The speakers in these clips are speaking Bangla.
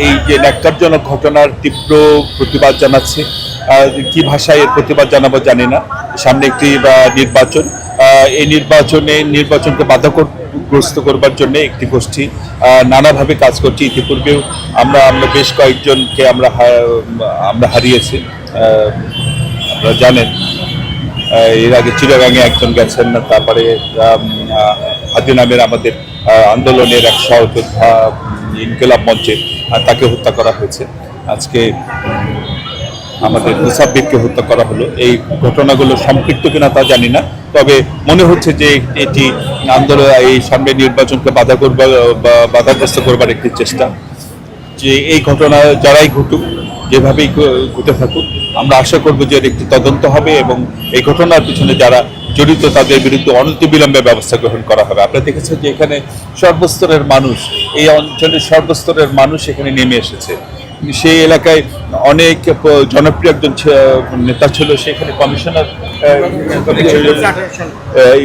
এই যে ন্যাক্কারজনক ঘটনার তীব্র প্রতিবাদ জানাচ্ছে। কি ভাষায় এর প্রতিবাদ জানাবো জানি না। সামনে একটি নির্বাচন, এই নির্বাচনকে বাধাগ্রস্ত করবার জন্য একটি গোষ্ঠী নানাভাবে কাজ করছে। ইতিপূর্বেও আমরা বেশ কয়েকজনকে আমরা হারিয়েছি। আপনারা জানেন এর আগে চিটাগাঙে একজন গেছেন, তারপরে হাদি নামের আমাদের আন্দোলনের এক সহযোদ্ধা ইনকিলাব মঞ্চে তাকে হত্যা করা হয়েছে। আজকে আমাদের মুসাব্বিরকে হত্যা করা হলো। এই ঘটনাগুলো সম্পৃক্ত কিনা তা জানি না, তবে মনে হচ্ছে যে এটি আন্দোলন, এই সামনে নির্বাচনকে বাধাগ্রস্ত করবার একটি চেষ্টা। যে এই ঘটনা যারাই ঘটুক, যেভাবেই ঘটে থাকুক, আমরা আশা করব যে এর একটি তদন্ত হবে এবং এই ঘটনার পিছনে যারা জড়িত তাদের বিরুদ্ধে অনতিবিলম্বে ব্যবস্থা গ্রহণ করা হবে। আপনারা দেখেছেন যে এখানে সর্বস্তরের মানুষ, এই অঞ্চলের সর্বস্তরের মানুষ এখানে নেমে এসেছে। সেই এলাকায় অনেক জনপ্রিয় একজন নেতা ছিল, সেখানে কমিশনার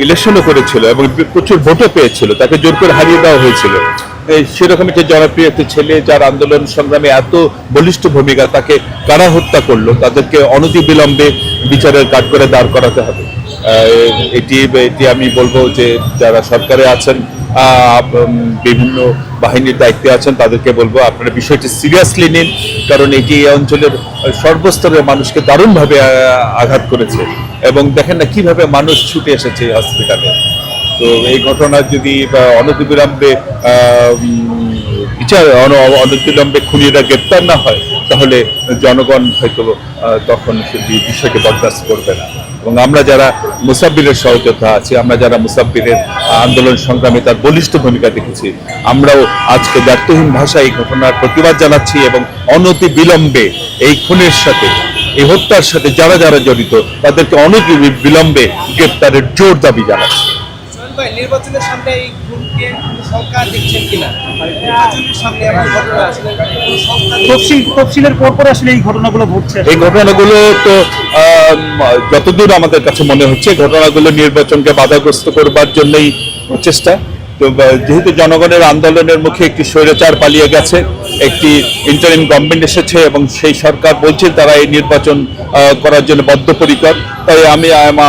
ইলেকশনও করেছিল এবং প্রচুর ভোটও পেয়েছিল, তাকে জোর করে হারিয়ে দেওয়া হয়েছিল। সেরকম একটা জনপ্রিয় একটা ছেলে যার আন্দোলন সংগ্রামে এত বলিষ্ঠ ভূমিকা, তাকে কারা হত্যা করলো, তাদেরকে অনতিবিলম্বে বিচারের কাঠগড়ে দাঁড় করাতে হবে। এটি আমি বলবো যে যারা সরকারে আছেন, বিভিন্ন বাহিনীর দায়িত্বে আছেন, তাদেরকে বলবো আপনারা বিষয়টি সিরিয়াসলি নিন, কারণ এটি এই অঞ্চলের সর্বস্তরের মানুষকে দারুণভাবে আঘাত করেছে। এবং দেখেন না কিভাবে মানুষ ছুটে এসেছে হসপিটালে। তো এই ঘটনা যদি অনতিবিলম্বে অনতিবিলম্বে খুনিরা গ্রেপ্তার না হয়, তাহলে জনগণ হয়তো তখন সেটি বিষয়কে বরদাস্ত করবে না। এবং আমরা যারা মুসাব্বিরের সহযোদ্ধা আছি, আমরা যারা মুসাব্বিরের আন্দোলন সংগ্রামে তার বলিষ্ঠ ভূমিকা দেখেছি, আমরাও আজকে দ্ব্যর্থহীন ভাষায় এই ঘটনার প্রতিবাদ জানাচ্ছি এবং অনতিবিলম্বে এই খুনের সাথে, এই হত্যার সাথে যারা যারা জড়িত তাদেরকে অনতিবিলম্বে গ্রেপ্তারের জোর দাবি জানাচ্ছি। নির্বাচনের সামনে এই খুনকে সরকার দেখছেন কিনা? নির্বাচনের সামনে এমন ঘটনা আসলে তফসিলের পর আসলে এই ঘটনাগুলো ঘটছে। এই ঘটনাগুলো তো যতদূর আমাদের কাছে মনে হচ্ছে, ঘটনাগুলো নির্বাচনকে বাধাগ্রস্ত করবার জন্যই চেষ্টা। তো যেহেতু জনগণের আন্দোলনের মুখে একটি স্বৈরাচার পালিয়ে গেছে, একটি ইন্টারিম গভর্নমেন্ট এসেছে এবং সেই সরকার বলছে তারা এই নির্বাচন করার জন্য বদ্ধপরিকর, তাই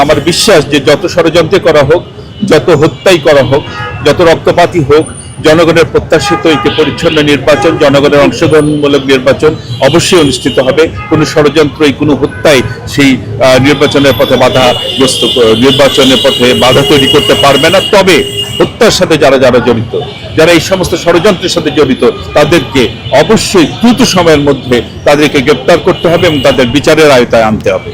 আমার বিশ্বাস যে যত ষড়যন্ত্র করা হোক, যত হত্যাই করা হোক, যত রক্তপাতই হোক, জনগণের প্রত্যাশিত একটি পরিচ্ছন্ন নির্বাচন, জনগণের অংশগ্রহণমূলক নির্বাচন অবশ্যই অনুষ্ঠিত হবে। কোনো ষড়যন্ত্রই, কোনো হত্যাই সেই নির্বাচনের পথে নির্বাচনের পথে বাধা তৈরি করতে পারবে না। তবে হত্যার সাথে যারা যারা জড়িত, যারা এই সমস্ত ষড়যন্ত্রের সাথে জড়িত, তাদেরকে অবশ্যই দ্রুত সময়ের মধ্যে তাদেরকে গ্রেপ্তার করতে হবে এবং তাদের বিচারের আওতায় আনতে হবে।